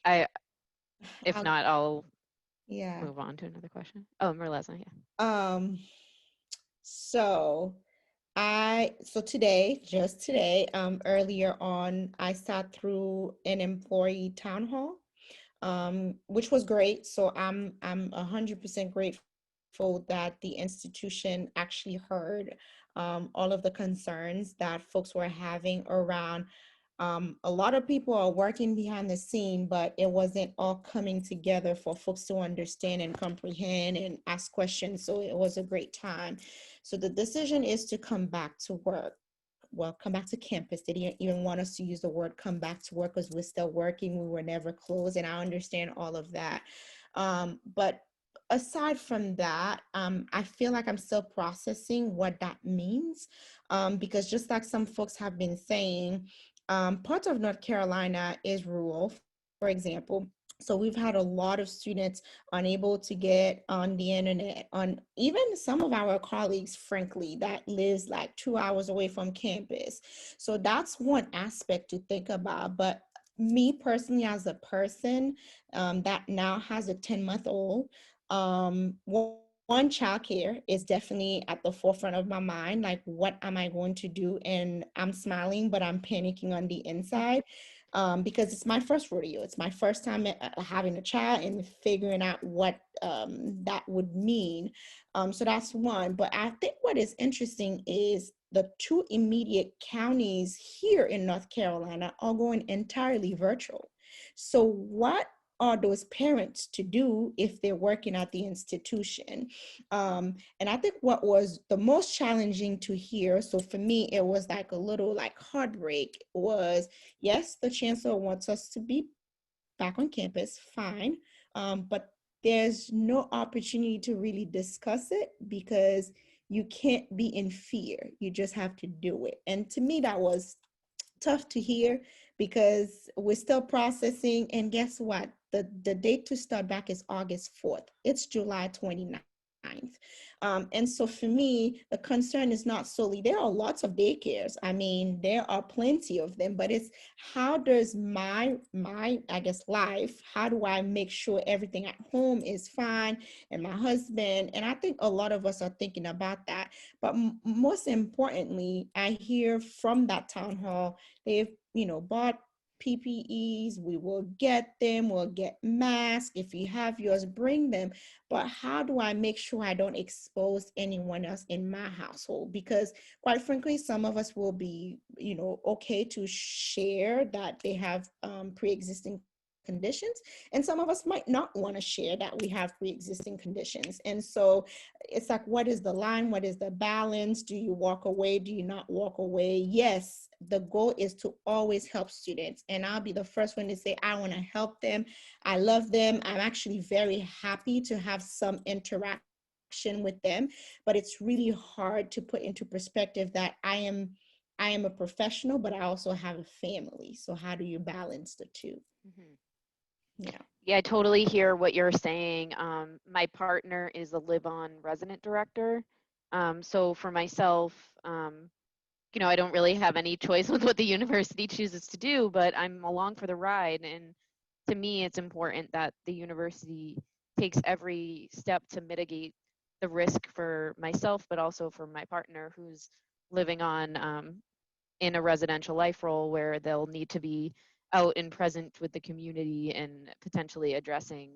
If not, I'll move on to another question. Oh, Mirlesna, yeah. So just today, earlier on, I sat through an employee town hall, which was great. So I'm 100% grateful that the institution actually heard all of the concerns that folks were having around A lot of people are working behind the scene, but it wasn't all coming together for folks to understand and comprehend and ask questions. So it was a great time. So the decision is to come back to work. Well, come back to campus. They didn't even want us to use the word come back to work because we're still working. We were never closed, and I understand all of that. But aside from that, I feel like I'm still processing what that means, because just like some folks have been saying, part of North Carolina is rural, for example. So we've had a lot of students unable to get on the internet, on even some of our colleagues, frankly, that lives like 2 hours away from campus. So that's one aspect to think about. But me personally, as a person that now has a 10-month-old, one, childcare is definitely at the forefront of my mind. Like, what am I going to do? And I'm smiling, but I'm panicking on the inside, because it's my first rodeo. It's my first time having a child and figuring out what that would mean. So that's one. But I think what is interesting is the two immediate counties here in North Carolina are going entirely virtual. So what are those parents to do if they're working at the institution? And I think what was the most challenging to hear, so for me, it was like a little like heartbreak, was yes, the chancellor wants us to be back on campus, fine, but there's no opportunity to really discuss it because you can't be in fear. You just have to do it. And to me, that was tough to hear because we're still processing. And guess what? The date to start back is August 4th. It's July 29th. And so for me, the concern is not solely, there are lots of daycares. I mean, there are plenty of them, but it's how does my I guess life, how do I make sure everything at home is fine, and my husband, and I think a lot of us are thinking about that. But most importantly, I hear from that town hall, they've, bought PPEs, we will get them, we'll get masks. If you have yours, bring them. But how do I make sure I don't expose anyone else in my household? Because quite frankly, some of us will be, okay to share that they have pre-existing conditions, and some of us might not want to share that we have pre-existing conditions. And so it's like, what is the line? What is the balance? Do you walk away? Do you not walk away? Yes, the goal is to always help students, and I'll be the first one to say I want to help them. I love them. I'm actually very happy to have some interaction with them, but it's really hard to put into perspective that I am a professional, but I also have a family. So how do you balance the two? Mm-hmm. Yeah. Yeah, I totally hear what you're saying. My partner is a live-on resident director. So for myself, I don't really have any choice with what the university chooses to do, but I'm along for the ride. And to me, it's important that the university takes every step to mitigate the risk for myself, but also for my partner who's living on in a residential life role where they'll need to be out and present with the community and potentially addressing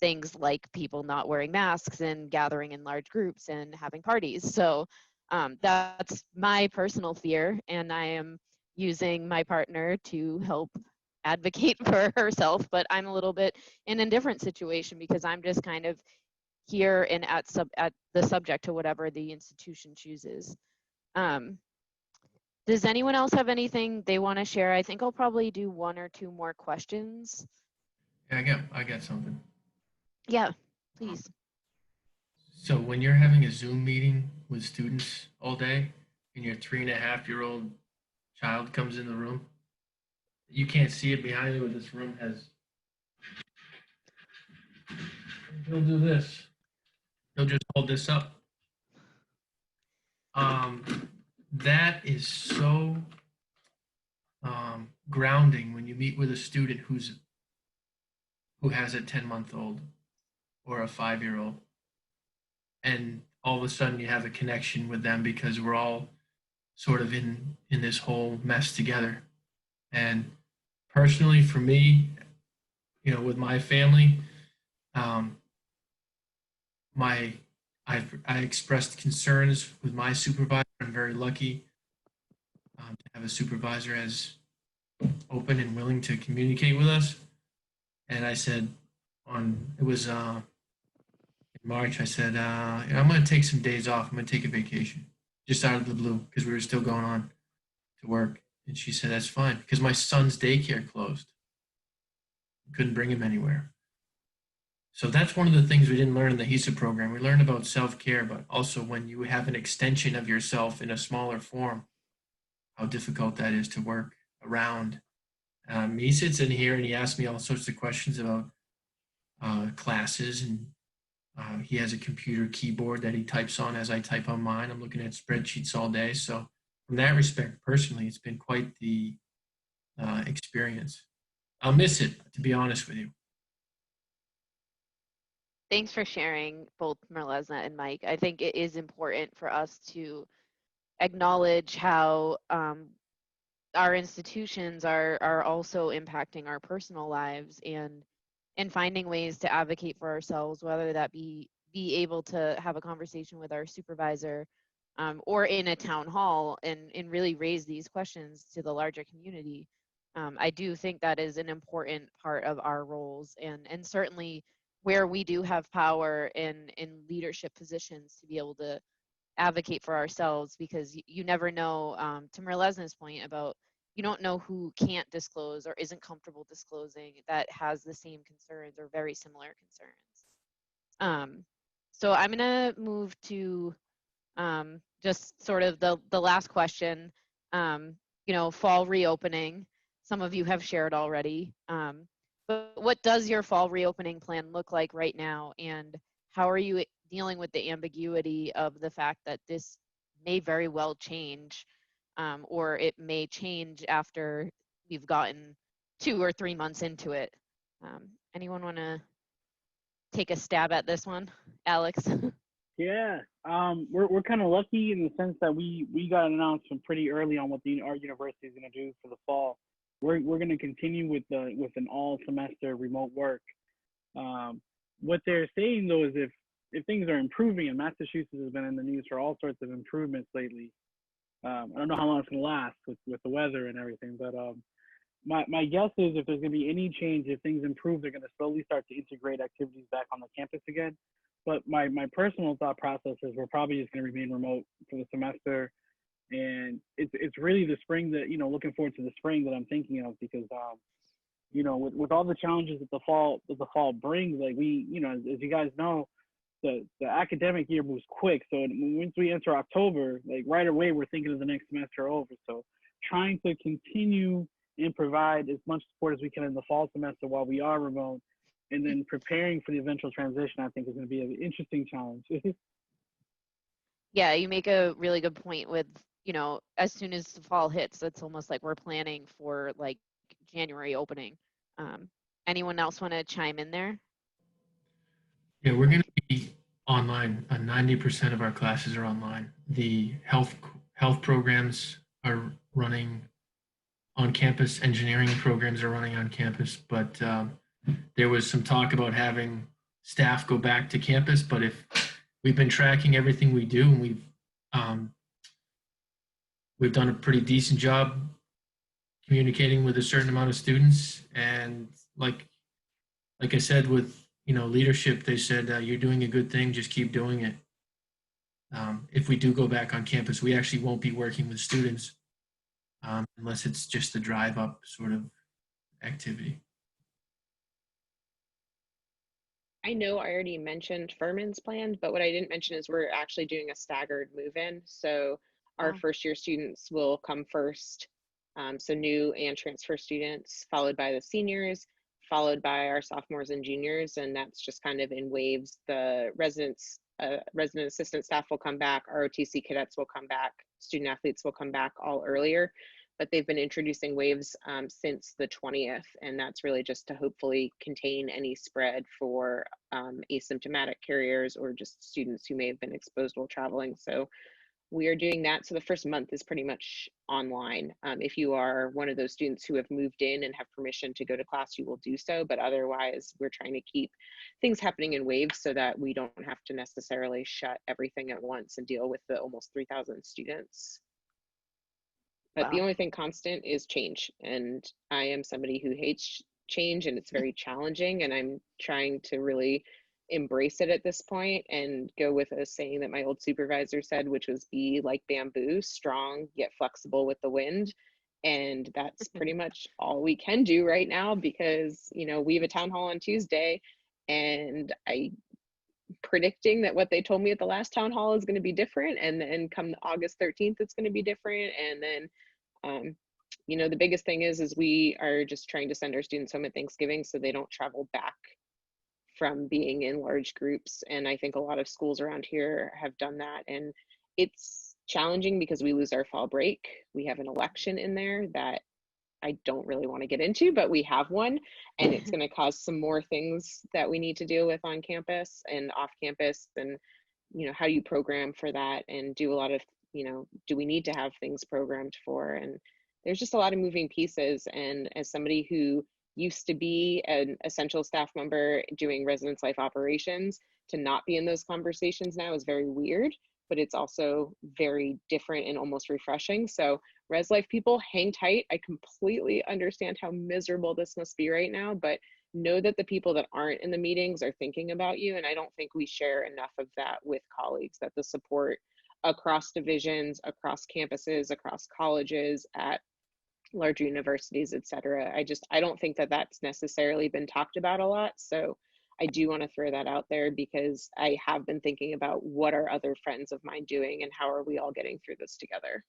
things like people not wearing masks and gathering in large groups and having parties. So that's my personal fear, and I am using my partner to help advocate for herself, but I'm a little bit in a different situation because I'm just kind of here and at the subject to whatever the institution chooses. Does anyone else have anything they want to share? I think I'll probably do one or two more questions. Yeah, I got something. Yeah, please. So when you're having a Zoom meeting with students all day and your 3.5-year-old child comes in the room, you can't see it behind me, but this room has, he'll do this. He'll just hold this up. That is so grounding when you meet with a student who has a 10-month-old or a 5-year-old, and all of a sudden you have a connection with them because we're all sort of in this whole mess together. And personally, for me, with my family, I expressed concerns with my supervisor. I'm very lucky to have a supervisor as open and willing to communicate with us. And I said, it was in March, I said, I'm going to take some days off. I'm going to take a vacation, just out of the blue, because we were still going on to work. And she said, that's fine, because my son's daycare closed. Couldn't bring him anywhere. So that's one of the things we didn't learn in the HESA program. We learned about self-care, but also when you have an extension of yourself in a smaller form, how difficult that is to work around. He sits in here and he asks me all sorts of questions about classes, and he has a computer keyboard that he types on as I type on mine. I'm looking at spreadsheets all day. So from that respect, personally, it's been quite the experience. I'll miss it, to be honest with you. Thanks for sharing, both Mirlesna and Mike. I think it is important for us to acknowledge how our institutions are also impacting our personal lives, and finding ways to advocate for ourselves, whether that be able to have a conversation with our supervisor or in a town hall and really raise these questions to the larger community. I do think that is an important part of our roles, and certainly where we do have power in leadership positions to be able to advocate for ourselves, because you never know, to Mirlesna's point about, you don't know who can't disclose or isn't comfortable disclosing, that has the same concerns or very similar concerns. So I'm gonna move to just sort of the last question. Fall reopening. Some of you have shared already. But what does your fall reopening plan look like right now? And how are you dealing with the ambiguity of the fact that this may very well change, or it may change after we've gotten 2 or 3 months into it? Anyone want to take a stab at this one? Alex? Yeah, we're kind of lucky in the sense that we got an announcement pretty early on what our university is going to do for the fall. We're going to continue with an all semester remote work. What they're saying though is if things are improving, and Massachusetts has been in the news for all sorts of improvements lately. I don't know how long it's going to last with the weather and everything, but my guess is if there's going to be any change, if things improve, they're going to slowly start to integrate activities back on the campus again. But my personal thought process is we're probably just going to remain remote for the semester. And it's really the spring that, looking forward to the spring that I'm thinking of, because, with all the challenges that the fall brings, like as you guys know, the academic year moves quick. So once we enter October, like right away, we're thinking of the next semester over. So trying to continue and provide as much support as we can in the fall semester while we are remote, and then preparing for the eventual transition, I think is going to be an interesting challenge. Yeah, you make a really good point with, as soon as the fall hits, it's almost like we're planning for like January opening. Anyone else want to chime in there? Yeah, we're going to be online. 90% of our classes are online. The health programs are running on campus. Engineering programs are running on campus, but there was some talk about having staff go back to campus. But if we've been tracking everything we do, and we've done a pretty decent job communicating with a certain amount of students. And like I said, with leadership, they said you're doing a good thing, just keep doing it. If we do go back on campus, we actually won't be working with students unless it's just a drive up sort of activity. I know I already mentioned Furman's plan, but what I didn't mention is we're actually doing a staggered move-in. So our first year students will come first. So new and transfer students, followed by the seniors, followed by our sophomores and juniors. And that's just kind of in waves. The resident assistant staff will come back, ROTC cadets will come back, student athletes will come back all earlier. But they've been introducing waves since the 20th, and that's really just to hopefully contain any spread for asymptomatic carriers or just students who may have been exposed while traveling. So we are doing that. So the first month is pretty much online. If you are one of those students who have moved in and have permission to go to class, you will do so. But otherwise, we're trying to keep things happening in waves so that we don't have to necessarily shut everything at once and deal with the almost 3,000 students. But Wow. the only thing constant is change. And I am somebody who hates change, and it's very challenging. And I'm trying to really embrace it at this point and go with a saying that my old supervisor said, which was be like bamboo, strong yet flexible with the wind. And that's pretty much all we can do right now, because, you know, we have a town hall on Tuesday, and I predicting that what they told me at the last town hall is going to be different, and then come August 13th it's going to be different. And then you know, the biggest thing is we are just trying to send our students home at Thanksgiving so they don't travel back from being in large groups. And I think a lot of schools around here have done that, and it's challenging because we lose our fall break. We have an election in there that I don't really want to get into, but we have one, and it's going to cause some more things that we need to deal with on campus and off campus. And, you know, how do you program for that, and do a lot of, you know, do we need to have things programmed for? And there's just a lot of moving pieces. And as somebody who used to be an essential staff member doing residence life operations, to not be in those conversations now is very weird, but it's also very different and almost refreshing. So res life people, hang tight. I completely understand how miserable this must be right now, but know that the people that aren't in the meetings are thinking about you. And I don't think we share enough of that with colleagues, that the support across divisions, across campuses, across colleges, at larger universities, et cetera. I don't think that that's necessarily been talked about a lot. So I do want to throw that out there, because I have been thinking about what are other friends of mine doing, and how are we all getting through this together.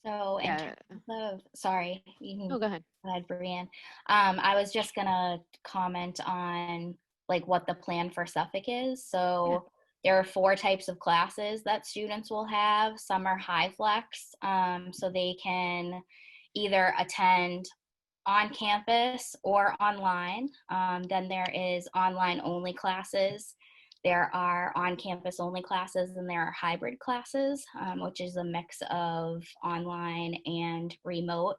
So in terms of, sorry, you can Oh, go ahead. go ahead, Brianne. I was just gonna comment on like what the plan for Suffolk is. So there are 4 types of classes that students will have. Some are high flex, so they can either attend on campus or online. Then there is online only classes. There are on-campus only classes, and there are hybrid classes, which is a mix of online and remote.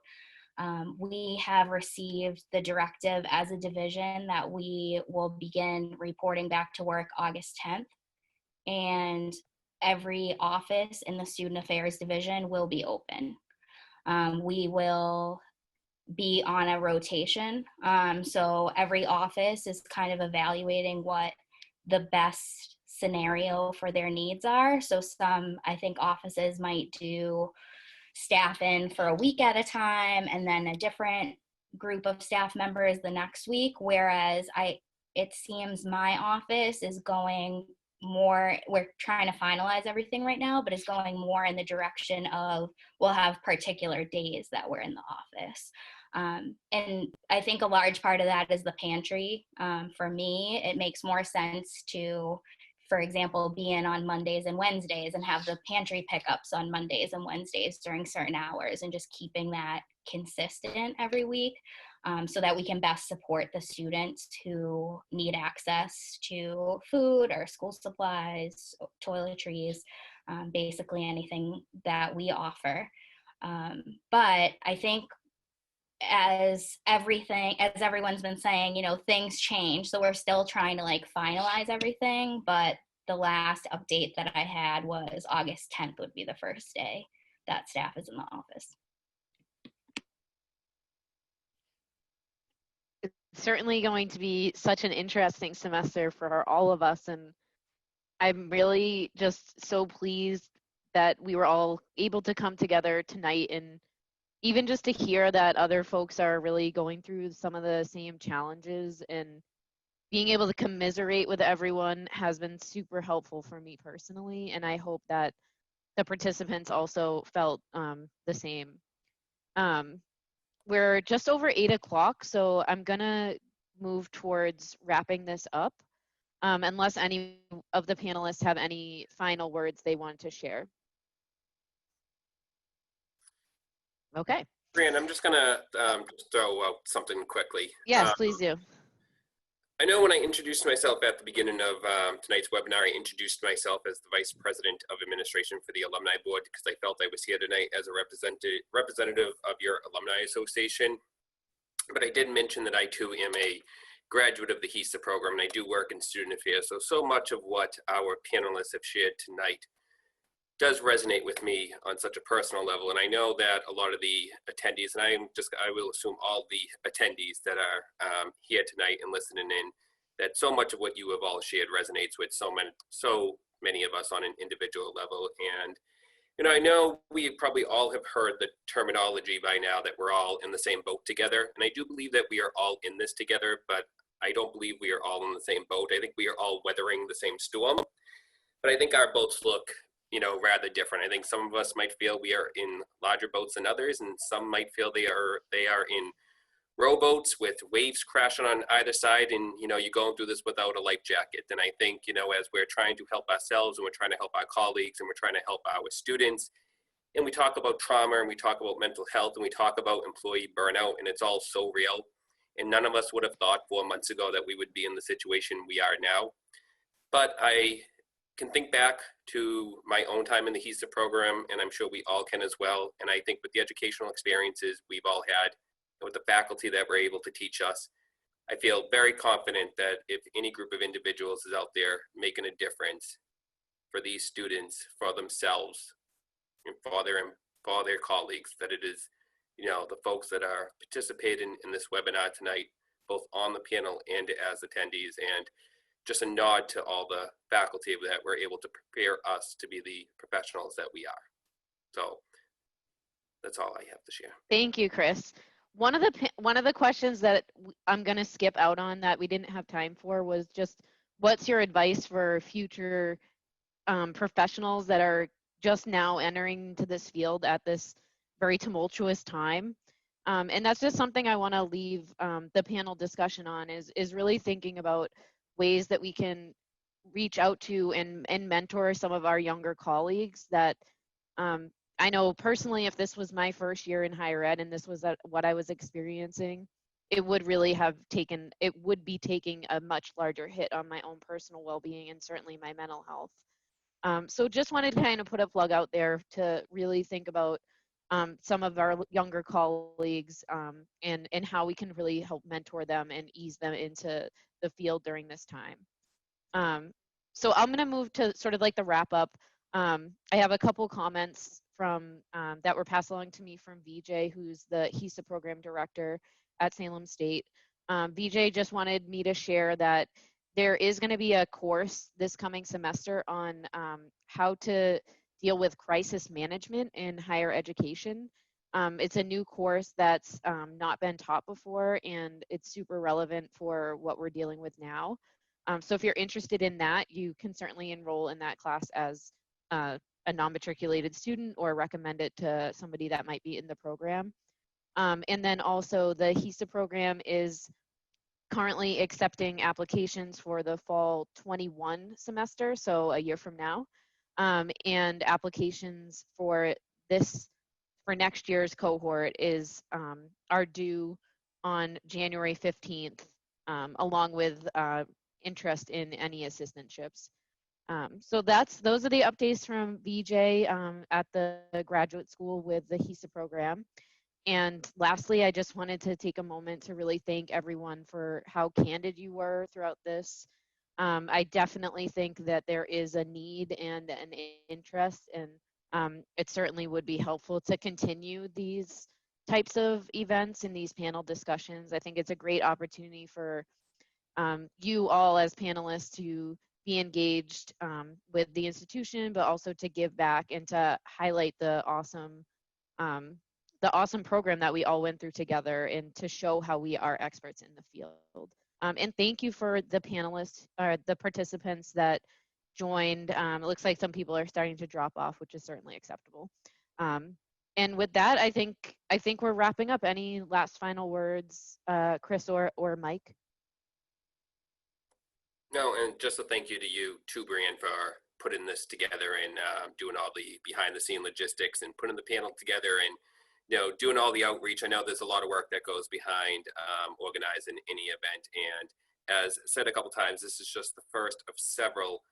We have received the directive as a division that we will begin reporting back to work August 10th, and every office in the Student Affairs Division will be open. We will be on a rotation. So every office is kind of evaluating what the best scenario for their needs are. So some, I think, offices might do staff in for a week at a time, and then a different group of staff members the next week. Whereas it seems my office is going more, we're trying to finalize everything right now, but it's going more in the direction of we'll have particular days that we're in the office. And I think a large part of that is the pantry. For me, it makes more sense to, for example, be in on Mondays and Wednesdays and have the pantry pickups on Mondays and Wednesdays during certain hours, and just keeping that consistent every week, so that we can best support the students who need access to food or school supplies, toiletries, basically anything that we offer. But I think, as everyone's been saying, you know, things change. So we're still trying to like finalize everything. But the last update that I had was August 10th would be the first day that staff is in the office. It's certainly going to be such an interesting semester for all of us. And I'm really just so pleased that we were all able to come together tonight, and even just to hear that other folks are really going through some of the same challenges, and being able to commiserate with everyone has been super helpful for me personally. And I hope that the participants also felt the same. We're just over 8 o'clock, so I'm gonna move towards wrapping this up, unless any of the panelists have any final words they want to share. Okay. Brianne, I'm just gonna just throw out something quickly. Yes, please do. I know when I introduced myself at the beginning of tonight's webinar, I introduced myself as the Vice President of Administration for the Alumni Board, because I felt I was here tonight as a representative of your Alumni Association. But I did mention that I too am a graduate of the HESA program, and I do work in student affairs. So much of what our panelists have shared tonight does resonate with me on such a personal level. And I know that a lot of the attendees, and I will assume all the attendees that are here tonight and listening in, that so much of what you have all shared resonates with so many of us on an individual level. And I know we probably all have heard the terminology by now that we're all in the same boat together. And I do believe that we are all in this together, but I don't believe we are all in the same boat. I think we are all weathering the same storm, but I think our boats look, rather different. I think some of us might feel we are in larger boats than others, and some might feel they are in rowboats with waves crashing on either side, and you're going through this without a life jacket. And I think as we're trying to help ourselves, and we're trying to help our colleagues, and we're trying to help our students, and we talk about trauma, and we talk about mental health, and we talk about employee burnout, and it's all so real. And none of us would have thought 4 months ago that we would be in the situation we are now. But I can think back to my own time in the HESA program, and I'm sure we all can as well. And I think with the educational experiences we've all had, and with the faculty that were able to teach us, I feel very confident that if any group of individuals is out there making a difference for these students, for themselves, and for their colleagues, that it is, the folks that are participating in this webinar tonight, both on the panel and as attendees. And just a nod to all the faculty that were able to prepare us to be the professionals that we are. So that's all I have to share. Thank you, Chris. One of the questions that I'm going to skip out on that we didn't have time for was just, what's your advice for future professionals that are just now entering into this field at this very tumultuous time? And that's just something I want to leave the panel discussion on, is really thinking about ways that we can reach out to and mentor some of our younger colleagues that I know personally, if this was my first year in higher ed and this was what I was experiencing, it would be taking a much larger hit on my own personal well-being and certainly my mental health. So just wanted to kind of put a plug out there to really think about some of our younger colleagues and how we can really help mentor them and ease them into the field during this time. So I'm going to move to sort of like the wrap up. I have a couple comments from that were passed along to me from VJ, who's the HESA program director at Salem State. VJ just wanted me to share that there is going to be a course this coming semester on how to deal with crisis management in higher education. It's a new course that's not been taught before, and it's super relevant for what we're dealing with now. So if you're interested in that, you can certainly enroll in that class as a non-matriculated student, or recommend it to somebody that might be in the program. And then also the HESA program is currently accepting applications for the fall 21 semester, so a year from now. And applications for next year's cohort are due on January 15th, along with interest in any assistantships. So those are the updates from VJ at the graduate school with the HESA program. And lastly, I just wanted to take a moment to really thank everyone for how candid you were throughout this. I definitely think that there is a need and an interest, and it certainly would be helpful to continue these types of events and these panel discussions. I think it's a great opportunity for you all as panelists to be engaged with the institution, but also to give back and to highlight the awesome program that we all went through together, and to show how we are experts in the field. And thank you for the panelists, or the participants that joined. It looks like some people are starting to drop off, which is certainly acceptable. And with that, I think we're wrapping up. Any last final words, Chris or Mike? No, and just a thank you to you too, Brianne, for putting this together and doing all the behind the scene logistics and putting the panel together and doing all the outreach. I know there's a lot of work that goes behind organizing any event. And as said a couple times, this is just the first of several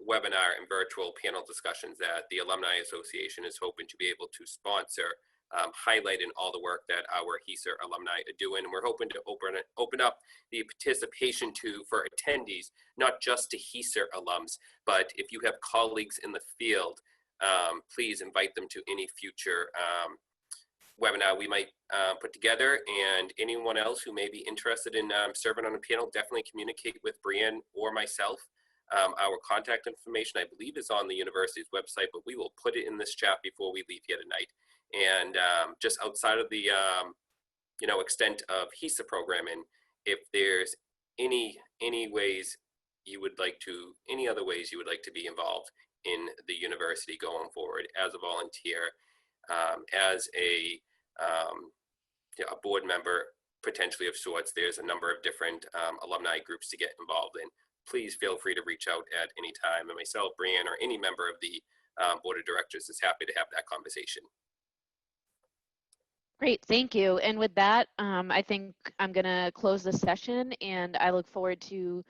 webinar and virtual panel discussions that the Alumni Association is hoping to be able to sponsor highlighting all the work that our HESA alumni are doing. And we're hoping to open up the participation for attendees, not just to HESA alums, but if you have colleagues in the field, please invite them to any future webinar we might put together. And anyone else who may be interested in serving on a panel, definitely communicate with Brianne or myself. Our contact information, I believe, is on the university's website, but we will put it in this chat before we leave here tonight. And just outside of the extent of HESA programming, if there's any ways you would like to, any other ways you would like to be involved in the university going forward as a volunteer, as a board member potentially of sorts, there's a number of different alumni groups to get involved in. Please feel free to reach out at any time, and myself, Brianne, or any member of the board of directors is happy to have that conversation. Great, thank you. And with that, I think I'm going to close the session, and I look forward to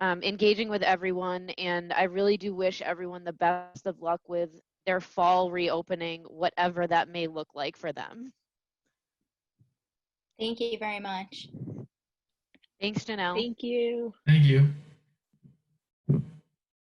engaging with everyone. And I really do wish everyone the best of luck with their fall reopening, whatever that may look like for them. Thank you very much. Thanks, Janelle. Thank you. Thank you.